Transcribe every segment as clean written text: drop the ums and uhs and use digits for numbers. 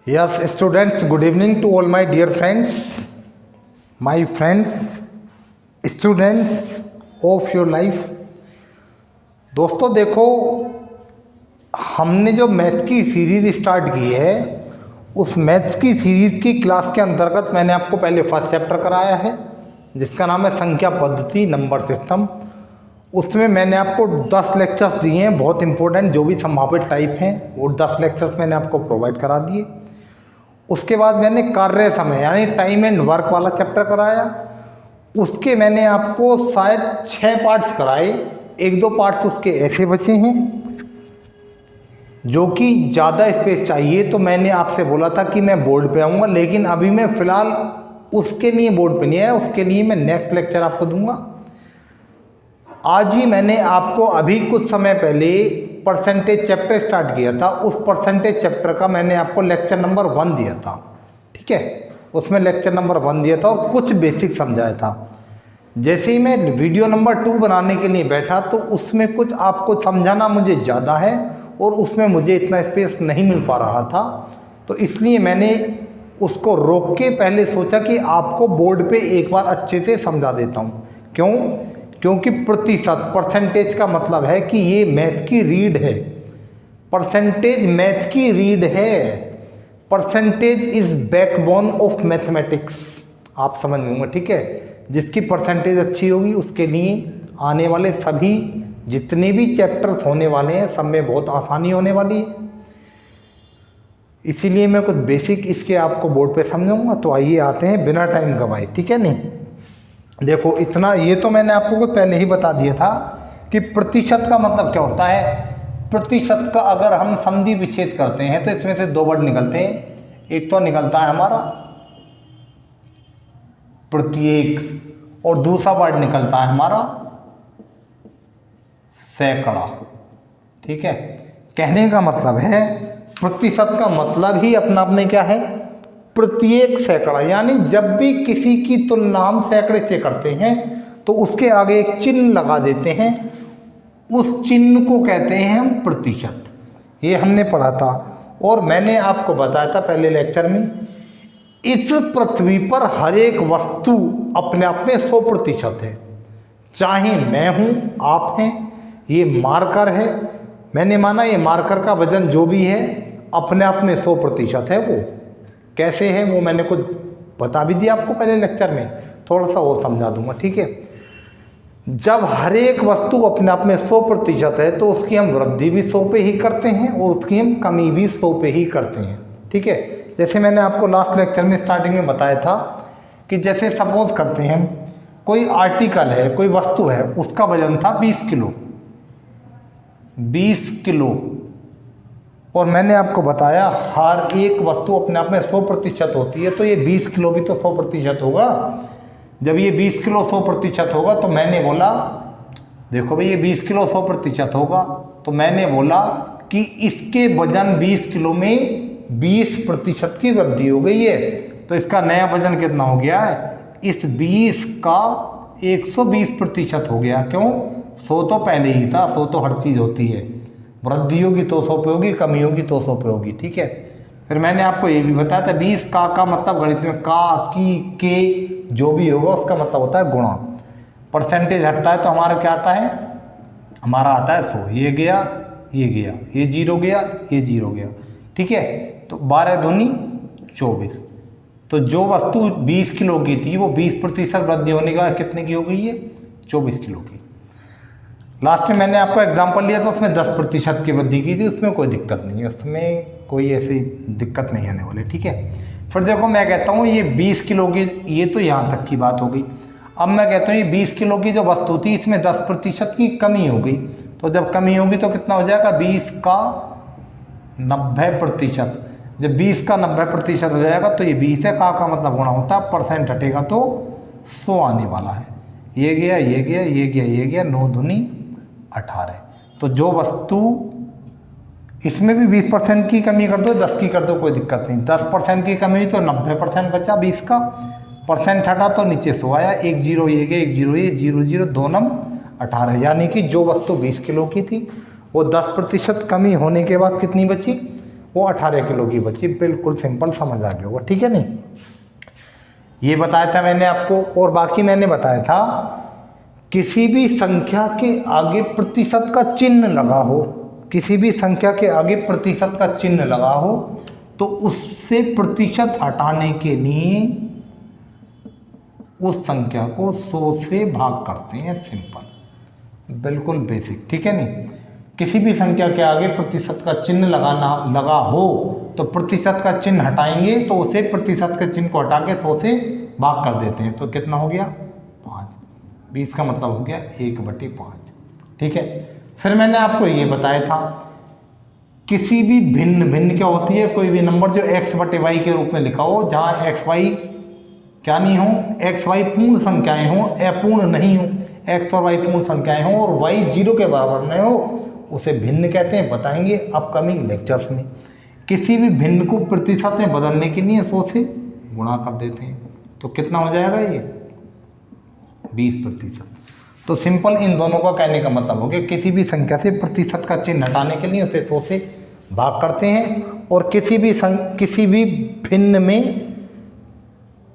Yes, students, good evening to all my dear friends, students of your life. दोस्तों देखो, हमने जो maths की सीरीज़ स्टार्ट की है, उस मैथ्स की सीरीज़ की क्लास के अंतर्गत मैंने आपको पहले फर्स्ट चैप्टर कराया है जिसका नाम है संख्या पद्धति नंबर सिस्टम। उसमें मैंने आपको 10 लेक्चर्स दिए हैं, बहुत इंपॉर्टेंट जो भी संभावित टाइप हैं वो 10 लेक्चर्स मैंने आपको प्रोवाइड करा दिए। उसके बाद मैंने कार्य समय यानी टाइम एंड वर्क वाला चैप्टर कराया। उसके मैंने आपको शायद 6 पार्ट्स कराए, 1-2 पार्ट्स उसके ऐसे बचे हैं जो कि ज़्यादा स्पेस चाहिए, तो मैंने आपसे बोला था कि मैं बोर्ड पे आऊँगा, लेकिन अभी मैं फ़िलहाल उसके लिए बोर्ड पे नहीं आया, उसके लिए मैं नेक्स्ट लेक्चर आपको दूंगा। आज ही मैंने आपको अभी कुछ समय पहले परसेंटेज चैप्टर स्टार्ट किया था, उस परसेंटेज चैप्टर का मैंने आपको लेक्चर नंबर 1 दिया था, ठीक है। उसमें लेक्चर नंबर 1 दिया था और कुछ बेसिक समझाया था। जैसे ही मैं वीडियो नंबर 2 बनाने के लिए बैठा तो उसमें कुछ आपको समझाना मुझे ज़्यादा है और उसमें मुझे इतना स्पेस नहीं मिल पा रहा था, तो इसलिए मैंने उसको रोक के पहले सोचा कि आपको बोर्ड पे एक बार अच्छे से समझा देता हूँ। क्यों? क्योंकि प्रतिशत परसेंटेज का मतलब है कि ये मैथ की रीड है, परसेंटेज मैथ की रीड है। Percentage is backbone of mathematics, आप समझ लेंगे, ठीक है। जिसकी परसेंटेज अच्छी होगी उसके लिए आने वाले सभी जितने भी चैप्टर्स होने वाले हैं सब में बहुत आसानी होने वाली है। इसीलिए मैं कुछ बेसिक इसके आपको बोर्ड पे समझाऊंगा। तो आइए आते हैं बिना टाइम गवाए, ठीक है। नहीं देखो, इतना ये तो मैंने आपको कुछ पहले ही बता दिया था कि प्रतिशत का मतलब क्या होता है। प्रतिशत का अगर हम संधि विच्छेद करते हैं तो इसमें से 2 वर्ड निकलते हैं। एक तो निकलता है हमारा प्रत्येक और दूसरा वर्ड निकलता है हमारा सैकड़ा, ठीक है। कहने का मतलब है प्रतिशत का मतलब ही अपना आप में क्या है, प्रत्येक सैकड़ा। यानी जब भी किसी की तुलना हम सैकड़े से करते हैं तो उसके आगे एक चिन्ह लगा देते हैं, उस चिन्ह को कहते हैं हम प्रतिशत। ये हमने पढ़ा था और मैंने आपको बताया था पहले लेक्चर में, इस पृथ्वी पर हर एक वस्तु अपने आप में 100% है। चाहे मैं हूँ, आप हैं, ये मार्कर है, मैंने माना ये मार्कर का वजन जो भी है अपने आप में 100% है। वो कैसे है वो मैंने कुछ बता भी दिया आपको पहले लेक्चर में, थोड़ा सा और समझा दूंगा, ठीक है। जब हर एक वस्तु अपने आप में 100% है तो उसकी हम वृद्धि भी 100 पे ही करते हैं और उसकी हम कमी भी 100 पे ही करते हैं, ठीक है। जैसे मैंने आपको लास्ट लेक्चर में स्टार्टिंग में बताया था कि जैसे सपोज करते हैं कोई आर्टिकल है, कोई वस्तु है, उसका वजन था 20 किलो, 20 किलो, और मैंने आपको बताया हर एक वस्तु अपने आप में 100% होती है, तो ये 20 किलो भी तो 100% होगा। जब ये 20 किलो 100% होगा तो मैंने बोला, देखो भाई ये 20 किलो 100% होगा, तो मैंने बोला कि इसके वजन 20 किलो में 20% की वृद्धि हो गई है। तो इसका नया वजन कितना हो गया है, इस 20 का 120% हो गया। क्यों? 100 तो पहले ही था, 100 तो हर चीज़ होती है, वृद्धि होगी तो 100 पे होगी, कमी होगी तो 100 पे होगी, ठीक है। फिर मैंने आपको ये भी बताया था 20 का मतलब गणित में का, की, के जो भी होगा उसका मतलब होता है गुणा। परसेंटेज हटता है तो हमारा क्या आता है, हमारा आता है 100। ये गया, ये गया, ये 0 गया, ये 0 गया, ठीक है। तो 12 दूनी 24। तो जो वस्तु 20 किलो की थी वो 20% वृद्धि होने का कितने की हो गई है, 24 किलो की। लास्ट में मैंने आपको एग्जांपल लिया था, उसमें 10% की वृद्धि की थी, उसमें कोई दिक्कत नहीं है, उसमें कोई ऐसी दिक्कत नहीं आने वाली, ठीक है। फिर देखो मैं कहता हूँ ये 20 किलो की, ये तो यहाँ तक की बात हो गई। अब मैं कहता हूँ ये 20 किलो की जो वस्तु थी इसमें 10% की कमी हो गई, तो जब कमी होगी तो कितना हो जाएगा, 20 का 90%। जब 20 का 90% हो जाएगा तो ये 20 है, का मतलब गुणा होता है, परसेंट हटेगा तो 100 आने वाला है। ये गया, ये गया, ये गया, ये गया, 9 दूनी 18। तो जो वस्तु इसमें भी 20% की कमी कर दो, 10 की कर दो, कोई दिक्कत नहीं। 10% की कमी हुई तो 90% बचा 20 का, परसेंट हटा तो नीचे 100 आया, 1 0 ये गया, 1 0 ये, 0 0 2 नम 18। यानी कि जो वस्तु 20 किलो की थी वो 10% कमी होने के बाद कितनी बची, वो 18 किलो की बची। बिल्कुल सिंपल, समझ आ गया होगा, ठीक है नहीं। ये बताया था मैंने आपको। और बाकी मैंने बताया था किसी भी संख्या के आगे प्रतिशत का चिन्ह लगा हो, किसी भी संख्या के आगे प्रतिशत का चिन्ह लगा हो तो उससे प्रतिशत हटाने के लिए उस संख्या को 100 से भाग करते हैं। सिंपल, बिल्कुल बेसिक, ठीक है नहीं। किसी भी संख्या के आगे प्रतिशत का चिन्ह लगा हो तो प्रतिशत का चिन्ह हटाएंगे तो उसे प्रतिशत के चिन्ह को हटा के 100 से भाग कर देते हैं। तो कितना हो गया? 5। 20 का मतलब हो गया 1/5, ठीक है। फिर मैंने आपको ये बताया था किसी भी भिन्न क्या होती है, कोई भी नंबर जो x/y के रूप में लिखा हो, जहाँ xy क्या नहीं हो, xy पूर्ण संख्याएं हो, अपूर्ण नहीं हो, x और y पूर्ण संख्याएं हो और y 0 के बराबर नहीं हो, उसे भिन्न कहते हैं। बताएंगे अपकमिंग लेक्चर्स में। किसी भी भिन्न को प्रतिशत में बदलने के लिए 100 से गुणा कर देते हैं। तो कितना हो जाएगा ये? 20%। तो सिंपल इन दोनों का कहने का मतलब हो गया किसी भी संख्या से प्रतिशत का चिन्ह हटाने के लिए उसे 100 से भाग करते हैं और किसी भी भिन्न में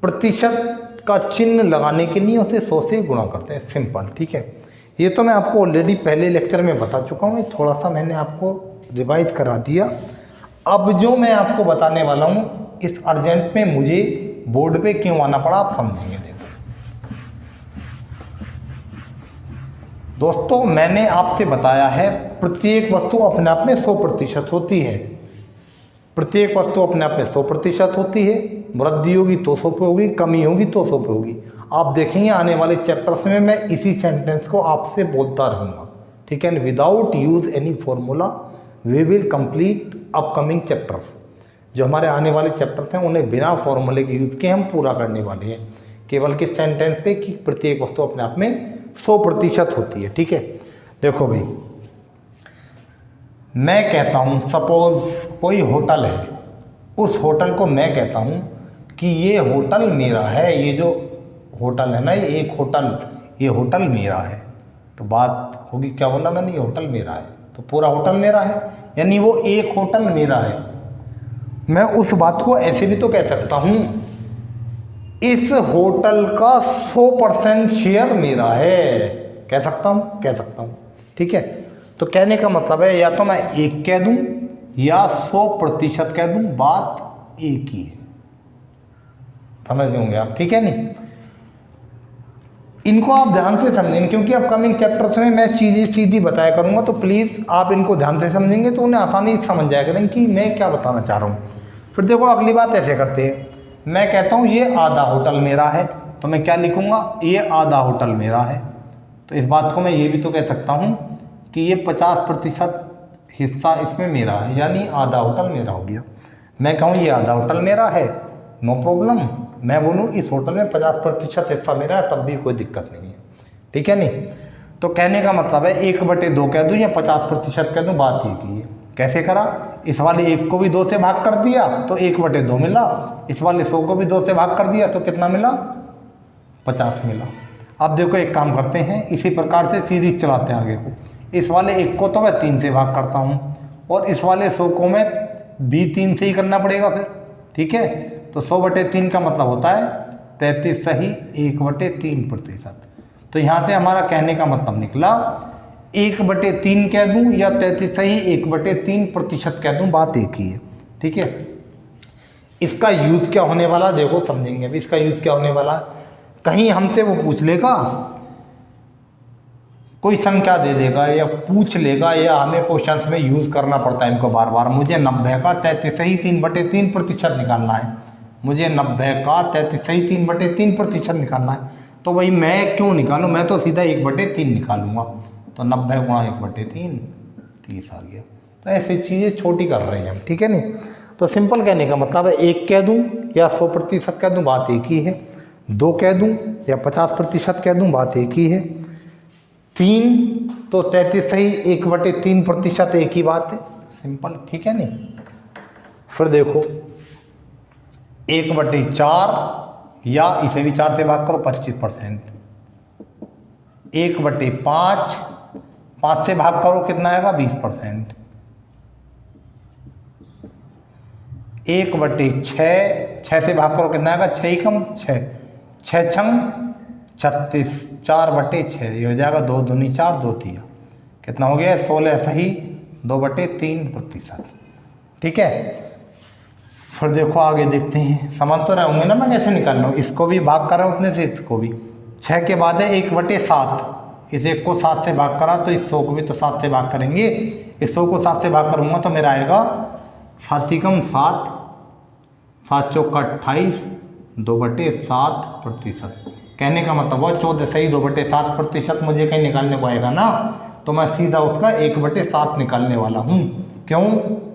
प्रतिशत का चिन्ह लगाने के लिए उसे 100 से गुणा करते हैं। सिंपल, ठीक है। ये तो मैं आपको ऑलरेडी पहले लेक्चर में बता चुका हूँ, थोड़ा सा मैंने आपको रिवाइज करा दिया। अब जो मैं आपको बताने वाला हूँ इस अर्जेंट में मुझे बोर्ड पे क्यों आना पड़ा, आप समझेंगे। देखो दोस्तों, मैंने आपसे बताया है प्रत्येक वस्तु अपने आप में 100% होती है। प्रत्येक वस्तु अपने आप में 100% होती है। वृद्धि होगी तो 100 पे होगी, कमी होगी तो 100 पे होगी। आप देखेंगे आने वाले चैप्टर्स में मैं इसी सेंटेंस को आपसे बोलता रहूँगा, ठीक है। Without use any formula we will complete upcoming chapters. जो हमारे आने वाले चैप्टर्स हैं उन्हें बिना फॉर्मूले के यूज़ के हम पूरा करने वाले हैं, केवल किस सेंटेंस पे कि प्रत्येक वस्तु अपने आप में 100% होती है, ठीक है। देखो भाई, मैं कहता हूँ सपोज कोई होटल है, उस होटल को मैं कहता हूँ कि ये होटल मेरा है। ये जो होटल है ना, ये एक होटल, ये होटल मेरा है। तो बात होगी क्या बोला मैंने, ये होटल मेरा है, तो पूरा होटल मेरा है, यानी वो एक होटल मेरा है। मैं उस बात को ऐसे भी तो कह सकता हूँ इस होटल का 100% शेयर मेरा है, कह सकता हूँ, ठीक है। तो कहने का मतलब है या तो मैं एक कह दूं या 100% कह दूं, बात एक ही है। समझ में होंगे आप, ठीक है नहीं। इनको आप ध्यान से समझेंगे क्योंकि अपकमिंग चैप्टर्स में मैं चीज़ें सीधी बताया करूंगा, तो प्लीज़ आप इनको ध्यान से समझेंगे तो उन्हें आसानी से समझ जाएगा कि मैं क्या बताना चाह रहा हूँ। फिर देखो अगली बात ऐसे करते हैं, मैं कहता हूँ ये आधा होटल मेरा है, तो मैं क्या लिखूँगा, ये आधा होटल मेरा है। तो इस बात को मैं ये भी तो कह सकता हूँ कि ये 50% हिस्सा इसमें मेरा है, यानी आधा होटल मेरा हो गया। मैं कहूँ ये आधा होटल मेरा है, नो प्रॉब्लम। मैं बोलूँ इस होटल में 50% हिस्सा मेरा है, तब भी कोई दिक्कत नहीं है, ठीक है नहीं। तो कहने का मतलब है 1/2 कह दूँ या 50% कह दूँ, बात एक ही है। कैसे करा, इस वाले 1 को भी 2 से भाग कर दिया तो 1/2 मिला, इस वाले 100 को भी 2 से भाग कर दिया तो कितना मिला, 50 मिला। अब देखो एक काम करते हैं, इसी प्रकार से सीरीज चलाते हैं आगे को। इस वाले 1 को तो मैं 3 से भाग करता हूँ और इस वाले 100 को मैं भी 3 से ही करना पड़ेगा फिर, ठीक है। तो 100/3 का मतलब होता है 33 सही 1/3%। तो यहाँ से हमारा कहने का मतलब निकला 1/3 कह दूं या 33 सही 1/3% कह दूं, बात एक ही है, ठीक है। इसका यूज क्या होने वाला देखो समझेंगे अभी। इसका यूज क्या होने वाला, कहीं हमसे वो पूछ लेगा, कोई संख्या दे देगा या पूछ लेगा, या हमें क्वेश्चंस में यूज करना पड़ता है इनको बार बार। मुझे 90 का 33 सही 3/3% निकालना है, मुझे 90 का 33 सही 3/3% निकालना है। तो भाई मैं क्यों निकालूं, मैं तो सीधा 1/3 निकालूंगा। तो 90 गुणा 1/3 30 आ गया। तो ऐसी चीज़ें छोटी कर रहे हैं हम, ठीक है नहीं। तो सिंपल कहने का मतलब है 1 कह दूं या 100% कह दूं, बात एक ही है। 2 कह दूं या 50% कह दूं, बात एक ही है। 3 तो 33 सही 1/3% एक ही बात है, सिंपल, ठीक है नहीं। फिर देखो 1/4 या इसे भी 4 से भाग करो 25%, 1/5 5 से भाग करो कितना आएगा 20%, 1/6, 6 से भाग करो कितना आएगा, 6 कम 6, 6 छंग 36, 4/6, ये हो जाएगा 2 दूनी 4, 2 तिया कितना हो गया 16 सही 2/3%। ठीक है, फिर देखो आगे देखते हैं, समझ तो रहे होंगे ना मैं कैसे निकाल रहा हूँ। इसको भी भाग कर रहा हूँ उतने से, इसको भी 6 के बाद है 1/7, इस 1 को 7 से भाग करा तो इस 100 को भी तो 7 से भाग करेंगे, इस 100 को 7 से भाग करूँगा तो मेरा आएगा 7 कम 7, 7 चौका 28, 2/7%। कहने का मतलब वो 14 सही 2/7% मुझे कहीं निकालने को आएगा ना, तो मैं सीधा उसका 1/7 निकालने वाला हूँ। क्यों,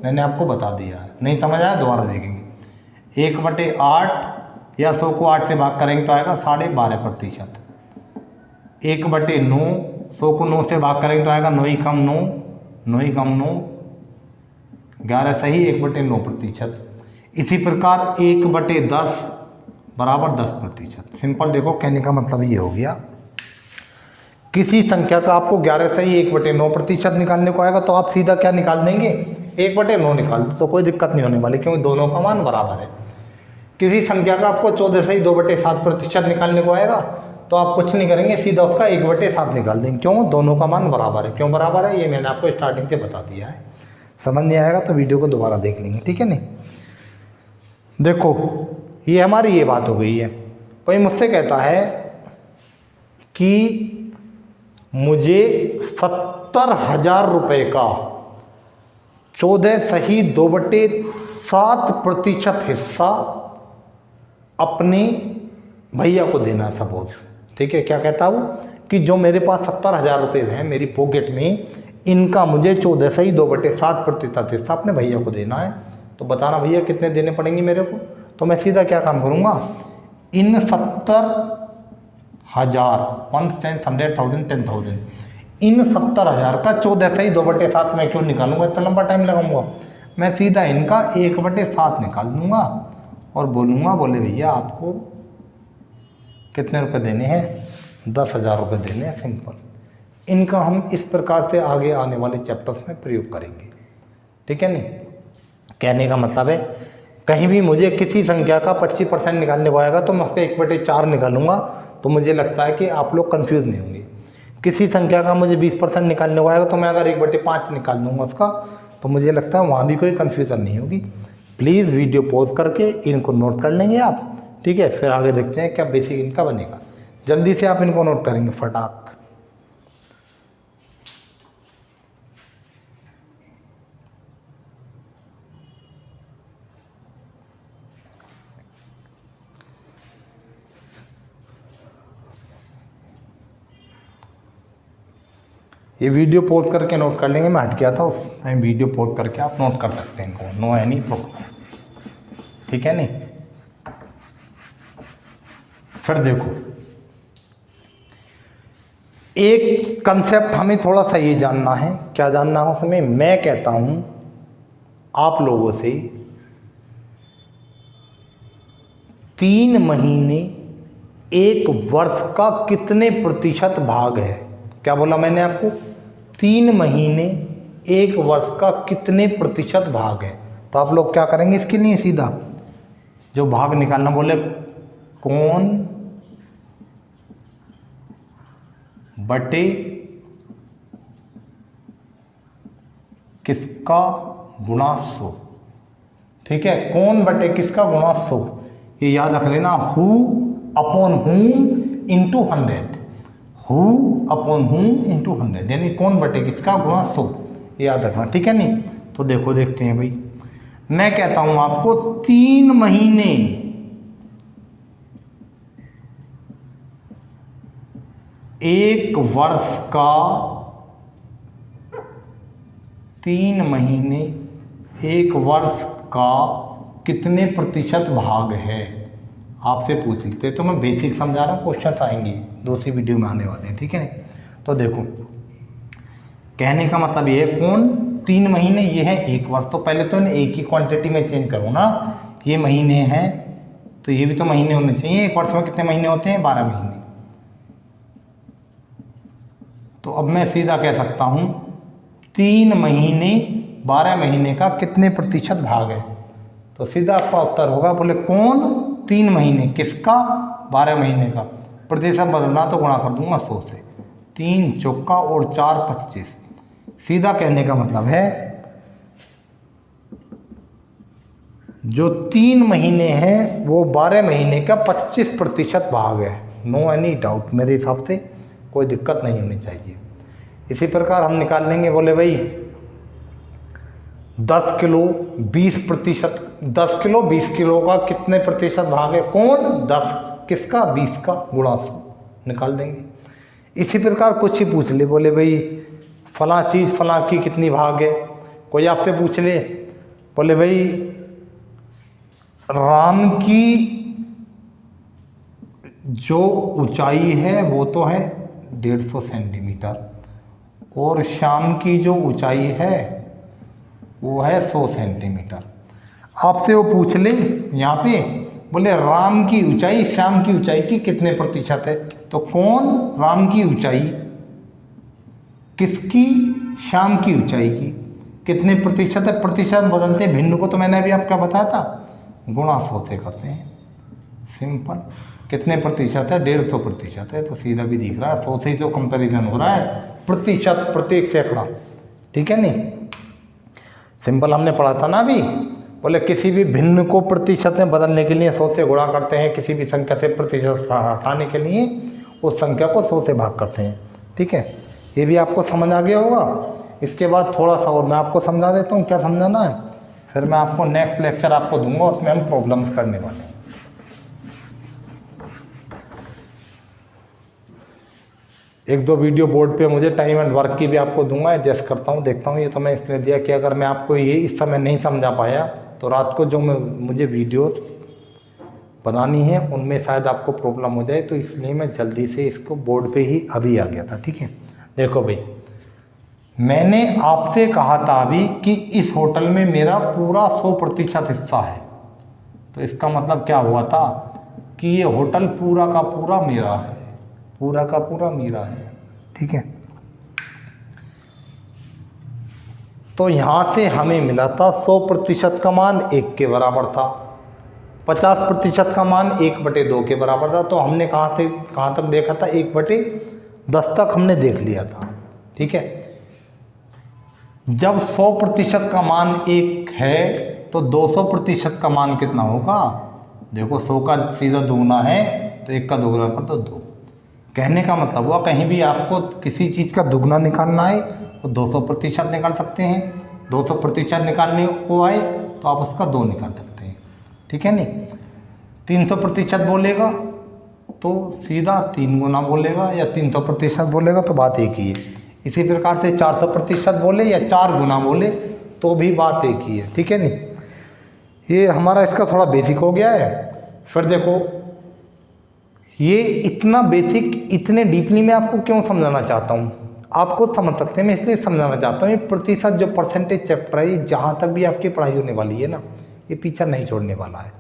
मैंने आपको बता दिया है, नहीं समझ आया दोबारा देखेंगे। 1/8 या 100 को 8 से भाग करेंगे तो आएगा 12.5%। 1/9, 100 को 9 से भाग करेंगे तो आएगा 9 कम 9, 9 कम 9, 11 सही 1/9%। इसी प्रकार 1/10 बराबर 10%। सिंपल देखो, कहने का मतलब ये हो गया, किसी संख्या का आपको 11 सही 1/9% निकालने को आएगा तो आप सीधा क्या निकाल देंगे, 1/9 निकाल दो, तो कोई दिक्कत नहीं होने वाली, क्योंकि दोनों का मान बराबर है। किसी संख्या का आपको 14 सही 2/7% निकालने को आएगा तो आप कुछ नहीं करेंगे, सीधा उसका 1/7 निकाल देंगे। क्यों, दोनों का मान बराबर है। क्यों बराबर है, ये मैंने आपको स्टार्टिंग से बता दिया है। समझ नहीं आएगा तो वीडियो को दोबारा देख लेंगे, ठीक है। नहीं देखो, ये हमारी ये बात हो गई है। कोई मुझसे कहता है कि मुझे 70,000 रुपये का 14 सही 2/7% हिस्सा अपने भैया को देना है सपोज, ठीक है। क्या कहता हूँ कि जो मेरे पास 70,000 रुपये हैं मेरी पॉकेट में, इनका मुझे 14 सही 2/7% हिस्सा अपने भैया को देना है। तो बताना भैया कितने देने पड़ेंगे मेरे को। तो मैं सीधा क्या काम करूँगा, इन 70,000 1 10 100,000 10,000 इन 70,000 का 14 सही 2/7 में क्यों निकालूंगा, इतना लंबा टाइम लगाऊंगा। मैं सीधा इनका 1/7 निकाल दूंगा और बोलूँगा, बोले भैया आपको कितने रुपए देने हैं, 10,000 रुपये देने हैं। सिंपल। इनका हम इस प्रकार से आगे आने वाले चैप्टर्स में प्रयोग करेंगे, ठीक है। नहीं, कहने का मतलब है कहीं भी मुझे किसी संख्या का 25% निकालने को आएगा तो मैं उसका 1/4 निकालूंगा, तो मुझे लगता है कि आप लोग कंफ्यूज नहीं होंगे। किसी संख्या का मुझे 20% निकालने को आएगा तो मैं अगर 1/5 निकाल दूंगा उसका, तो मुझे लगता है वहाँ भी कोई कन्फ्यूज़न नहीं होगी। प्लीज़ वीडियो पॉज करके इनको नोट कर लेंगे आप, ठीक है। फिर आगे देखते हैं क्या बेसिक इनका बनेगा। जल्दी से आप इनको नोट करेंगे फटाक। ये वीडियो पॉज करके नोट कर लेंगे, मैं हट गया था उस टाइम, वीडियो पॉज करके आप नोट कर सकते हैं इनको, नो एनी प्रॉब्लम, ठीक है। नहीं, फिर देखो एक कंसेप्ट हमें थोड़ा सा ये जानना है। क्या जानना है उसमें, मैं कहता हूं आप लोगों से 3 महीने 1 वर्ष का कितने प्रतिशत भाग है। क्या बोला मैंने आपको, 3 महीने 1 वर्ष का कितने प्रतिशत भाग है। तो आप लोग क्या करेंगे इसके लिए, सीधा जो भाग निकालना, बोले कौन बटे किसका गुणा 100, ठीक है। कौन बटे किसका गुणा 100, ये याद रख लेना। Who upon whom into 100, who upon whom into 100, यानी कौन बटे किसका गुणा 100, ये याद रखना, ठीक है। नहीं, तो देखो देखते हैं भाई, मैं कहता हूं आपको 3 महीने 1 वर्ष का, 3 महीने 1 वर्ष का कितने प्रतिशत भाग है, आपसे पूछ लेते। तो मैं बेसिक समझा रहा हूँ, क्वेश्चन आएंगे दूसरी वीडियो में आने वाले हैं, ठीक है। तो देखो कहने का मतलब ये है, कौन 3 महीने, ये है 1 वर्ष। तो पहले तो एक ही क्वांटिटी में चेंज करूँ ना, ये महीने हैं तो ये भी तो महीने होने चाहिए। 1 वर्ष में कितने महीने होते हैं, 12 महीने। तो अब मैं सीधा कह सकता हूँ 3 महीने 12 महीने का कितने प्रतिशत भाग है। तो सीधा आपका उत्तर होगा, बोले कौन 3 महीने, किसका 12 महीने का। प्रतिशत बदलना तो गुणा कर दूंगा 100 से, 3 चौका और 4 25। सीधा कहने का मतलब है जो 3 महीने हैं वो 12 महीने का 25% भाग है। नो एनी डाउट, मेरे हिसाब से कोई दिक्कत नहीं होनी चाहिए। इसी प्रकार हम निकाल लेंगे, बोले भाई 10 किलो 20%, 10 किलो 20 किलो का कितने प्रतिशत भाग है, कौन 10 किसका 20 का, गुणा 100 निकाल देंगे। इसी प्रकार कुछ ही पूछ ले, बोले भाई फला चीज़ फला की कितनी भाग है, कोई आपसे पूछ ले, बोले भाई राम की जो ऊंचाई है वो तो है 150 सेंटीमीटर और श्याम की जो ऊंचाई है वो है 100 सेंटीमीटर। आपसे वो पूछ ले यहाँ पे, बोले राम की ऊंचाई श्याम की ऊंचाई की कितने प्रतिशत है, तो कौन राम की ऊंचाई किसकी, श्याम की ऊंचाई की कितने प्रतिशत है। प्रतिशत बदलते भिन्न को तो मैंने अभी आपका बताया था, गुणा 100 से करते हैं, सिंपल। कितने प्रतिशत है, 150% है, तो सीधा भी दिख रहा है 100 से ही तो कंपैरिजन हो रहा है, प्रतिशत प्रत्येक सैकड़ा, ठीक है नहीं। सिंपल हमने पढ़ा था ना अभी, बोले किसी भी भिन्न को प्रतिशत में बदलने के लिए 100 से गुणा करते हैं, किसी भी संख्या से प्रतिशत हटाने के लिए उस संख्या को 100 से भाग करते हैं, ठीक है। ये भी आपको समझ आ गया होगा। इसके बाद थोड़ा सा और मैं आपको समझा देता हूँ, क्या समझाना है, फिर मैं आपको नेक्स्ट लेक्चर आपको दूंगा, उसमें हम प्रॉब्लम्स करने वाले हैं। एक दो वीडियो बोर्ड पे मुझे टाइम एंड वर्क की भी आपको दूंगा, एडजस्ट करता हूँ, देखता हूँ। ये तो मैं इसलिए दिया कि अगर मैं आपको ये इस समय नहीं समझा पाया तो रात को जो मुझे वीडियोस बनानी है उनमें शायद आपको प्रॉब्लम हो जाए, तो इसलिए मैं जल्दी से इसको बोर्ड पे ही अभी आ गया था, ठीक है। देखो भाई, मैंने आपसे कहा था अभी कि इस होटल में मेरा पूरा 100% हिस्सा है, तो इसका मतलब क्या हुआ था कि ये होटल पूरा का पूरा मेरा है, पूरा का पूरा मेरा है, ठीक है। तो यहाँ से हमें मिला था 100% का मान 1 के बराबर था, 50% का मान 1/2 के बराबर था। तो हमने कहाँ तक देखा था, 1/10 तक हमने देख लिया था, ठीक है। जब 100% का मान 1 है तो 200% का मान कितना होगा, देखो 100 का सीधा दुगना है तो 1 का दोगुना कर दो 2। कहने का मतलब हुआ कहीं भी आपको किसी चीज़ का दुगना निकालना है तो 200% निकाल सकते हैं, 200% निकालने को आए तो आप उसका 2 निकाल सकते हैं, ठीक है नहीं। 300% बोलेगा तो सीधा 3 गुना बोलेगा, या 300% बोलेगा तो बात एक ही है। इसी प्रकार से 400% बोले या 4 गुना बोले तो भी बात एक ही है, ठीक है नहीं। ये हमारा इसका थोड़ा बेसिक हो गया है। फिर देखो ये इतना बेसिक इतने डीपली मैं आपको क्यों समझाना चाहता हूँ, आपको समझ सकते हैं, मैं इसलिए समझाना चाहता हूँ। ये प्रतिशत जो परसेंटेज चैप्टर है, जहाँ तक भी आपकी पढ़ाई होने वाली है ना, ये पीछा नहीं छोड़ने वाला है।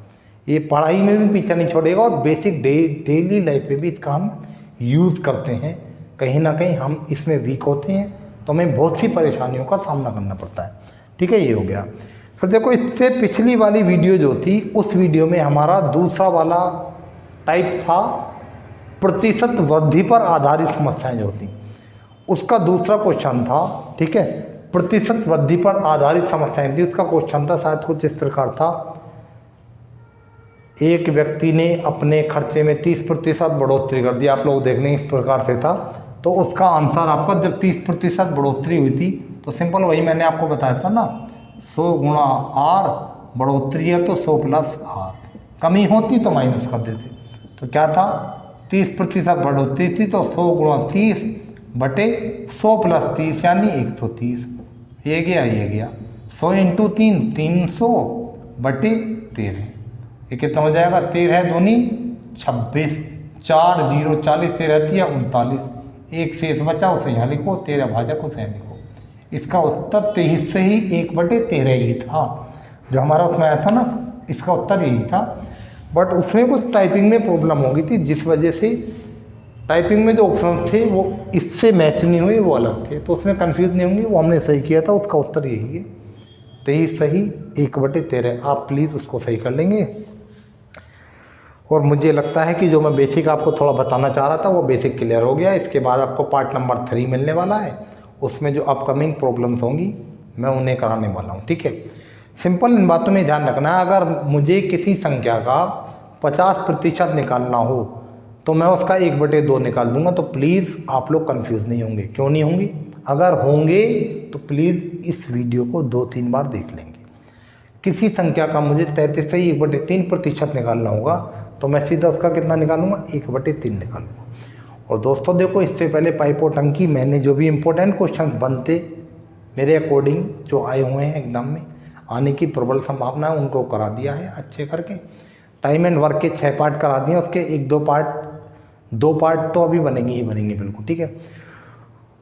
ये पढ़ाई में भी पीछा नहीं छोड़ेगा और बेसिक डेली लाइफ में भी इसका हम यूज़ करते हैं। कहीं ना कहीं हम इसमें वीक होते हैं तो हमें बहुत सी परेशानियों का सामना करना पड़ता है, ठीक है। ये हो गया। फिर देखो इससे पिछली वाली वीडियो जो थी, उस वीडियो में हमारा दूसरा वाला टाइप था प्रतिशत वृद्धि पर आधारित समस्याएं जो थी, उसका दूसरा क्वेश्चन था, ठीक है। प्रतिशत वृद्धि पर आधारित समस्याएं थी, उसका क्वेश्चन था शायद कुछ इस प्रकार था, एक व्यक्ति ने अपने खर्चे में 30% बढ़ोतरी कर दी। आप लोग देख लें इस प्रकार से था, तो उसका आंसर आपका जब 30% बढ़ोतरी हुई थी तो सिंपल वही मैंने आपको बताया था ना, 100 गुणा R, बढ़ोतरी है तो 100 प्लस R, कमी होती तो माइनस कर देते। तो क्या था, 30% बढ़ोतरी थी तो 100 गुणा 30 बटे 100 प्लस 30 यानी 130। ये गया 100 इंटू 3 300 बटे 13, ये कितना हो जाएगा, 13 दूनी 26, 4 0 40, 13 दिया 39, एक शेष बचा उसे यहाँ लिखो, 13 भाजक उसे यहाँ लिखो। इसका उत्तर 23 से ही 1/13 ही था जो हमारा उसमें आया था ना, इसका उत्तर यही था। बट उसमें कुछ टाइपिंग में प्रॉब्लम हो गई थी, जिस वजह से टाइपिंग में जो ऑप्शन थे वो इससे मैच नहीं हुए, वो अलग थे, तो उसमें कंफ्यूज नहीं होंगे, वो हमने सही किया था, उसका उत्तर यही है। 23 सही 1/13, आप प्लीज़ उसको सही कर लेंगे। और मुझे लगता है कि जो मैं बेसिक आपको थोड़ा बताना चाह रहा था वो बेसिक क्लियर हो गया। इसके बाद आपको पार्ट नंबर 3 मिलने वाला है, उसमें जो अपकमिंग प्रॉब्लम्स होंगी मैं उन्हें कराने वाला हूँ, ठीक है। सिंपल इन बातों में ध्यान रखना है, अगर मुझे किसी संख्या का 50% निकालना हो तो मैं उसका 1/2 निकाल दूंगा। तो प्लीज़ आप लोग कंफ्यूज नहीं होंगे। क्यों नहीं होंगे? अगर होंगे तो प्लीज़ इस वीडियो को 2-3 बार देख लेंगे। किसी संख्या का मुझे 33 से 1/3% निकालना होगा तो मैं सीधा उसका कितना निकालूंगा? 1/3 निकालूंगा। और दोस्तों देखो, इससे पहले पाइप और टंकी मैंने जो भी इम्पोर्टेंट क्वेश्चन बनते मेरे अकॉर्डिंग जो आए हुए हैं एग्जाम में आने की प्रबल संभावना है उनको करा दिया है अच्छे करके। टाइम एंड वर्क के 6 पार्ट करा दिए, उसके 2 पार्ट तो अभी बनेंगे ही बनेंगे, बिल्कुल ठीक है।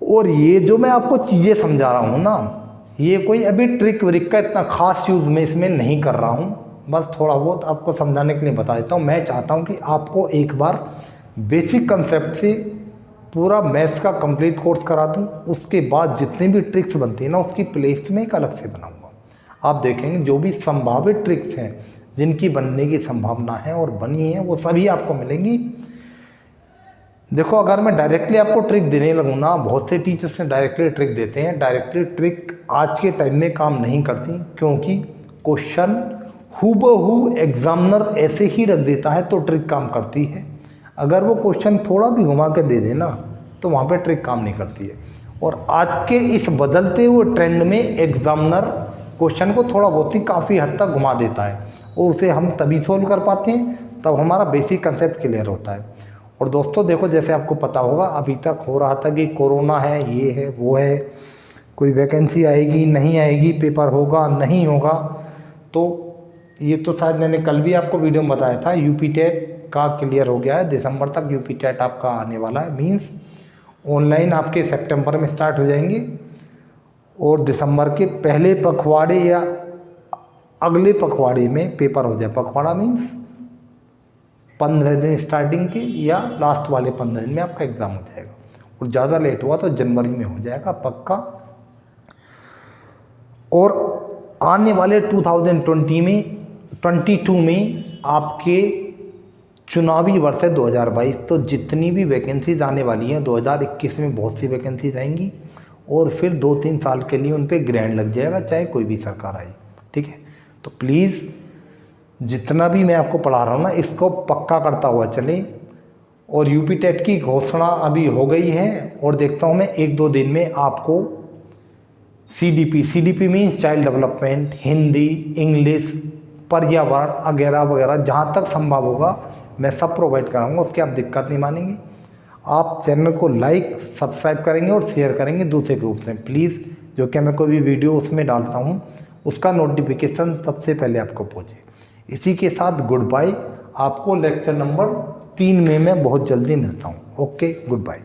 और ये जो मैं आपको चीज़ें समझा रहा हूँ ना, ये कोई अभी ट्रिक व्रिक का इतना खास यूज़ मैं इसमें नहीं कर रहा हूँ, बस थोड़ा बहुत आपको समझाने के लिए बता देता हूँ। मैं चाहता हूँ कि आपको एक बार बेसिक कंसेप्ट से पूरा मैथ्स का कंप्लीट कोर्स करा दूँ, उसके बाद जितनी भी ट्रिक्स बनती है ना उसकी प्लेलिस्ट में एक अलग से बनाऊँगा। आप देखेंगे जो भी संभावित ट्रिक्स हैं जिनकी बनने की संभावना है और बनी है वो सभी आपको मिलेंगी। देखो, अगर मैं डायरेक्टली आपको ट्रिक देने लगूँ ना, बहुत से टीचर्स ने डायरेक्टली ट्रिक देते हैं, डायरेक्टली ट्रिक आज के टाइम में काम नहीं करती, क्योंकि क्वेश्चन हूबहू एग्जामिनर ऐसे ही रख देता है तो ट्रिक काम करती है। अगर वो क्वेश्चन थोड़ा भी घुमा के दे देना तो वहाँ पे ट्रिक काम नहीं करती है। और आज के इस बदलते हुए ट्रेंड में एग्जामिनर क्वेश्चन को थोड़ा बहुत ही काफ़ी हद तक घुमा देता है और उसे हम तभी सोल्व कर पाते हैं तब हमारा बेसिक कंसेप्ट क्लियर होता है। और दोस्तों देखो, जैसे आपको पता होगा अभी तक हो रहा था कि कोरोना है, ये है, वो है, कोई वैकेंसी आएगी नहीं आएगी, पेपर होगा नहीं होगा। तो ये तो शायद मैंने कल भी आपको वीडियो में बताया था, यूपी टेट का क्लियर हो गया है, दिसंबर तक यूपी टेट आपका आने वाला है। मीन्स ऑनलाइन आपके सितंबर में स्टार्ट हो जाएंगे और दिसंबर के पहले पखवाड़े या अगले पखवाड़े में पेपर हो जाए। पखवाड़ा मीन्स 15 दिन स्टार्टिंग के या लास्ट वाले 15 दिन में आपका एग्ज़ाम हो जाएगा, और ज़्यादा लेट हुआ तो जनवरी में हो जाएगा पक्का। और आने वाले 2022 में आपके चुनावी वर्ष है 2022, तो जितनी भी वैकेंसीज आने वाली हैं 2021 में बहुत सी वैकेंसीज आएंगी और फिर 2-3 साल के लिए उन पे ग्रैंड लग जाएगा, चाहे कोई भी सरकार आए, ठीक है। तो प्लीज़ जितना भी मैं आपको पढ़ा रहा हूँ ना इसको पक्का करता हुआ चले। और यूपी टेट की घोषणा अभी हो गई है और देखता हूँ मैं 1-2 दिन में आपको CDP means child development, Hindi, English, पर्यावरण वगैरह वगैरह जहाँ तक संभव होगा मैं सब प्रोवाइड कराऊंगा, उसकी आप दिक्कत नहीं मानेंगे। आप चैनल को लाइक सब्सक्राइब करेंगे और शेयर करेंगे दूसरे ग्रुप से प्लीज़, जो कि मैं कोई भी वीडियो उसमें डालता हूँ उसका नोटिफिकेशन सबसे पहले आपको पहुँचे। इसी के साथ गुड बाय। आपको लेक्चर नंबर 3 में मैं बहुत जल्दी मिलता हूँ। Okay, good bye.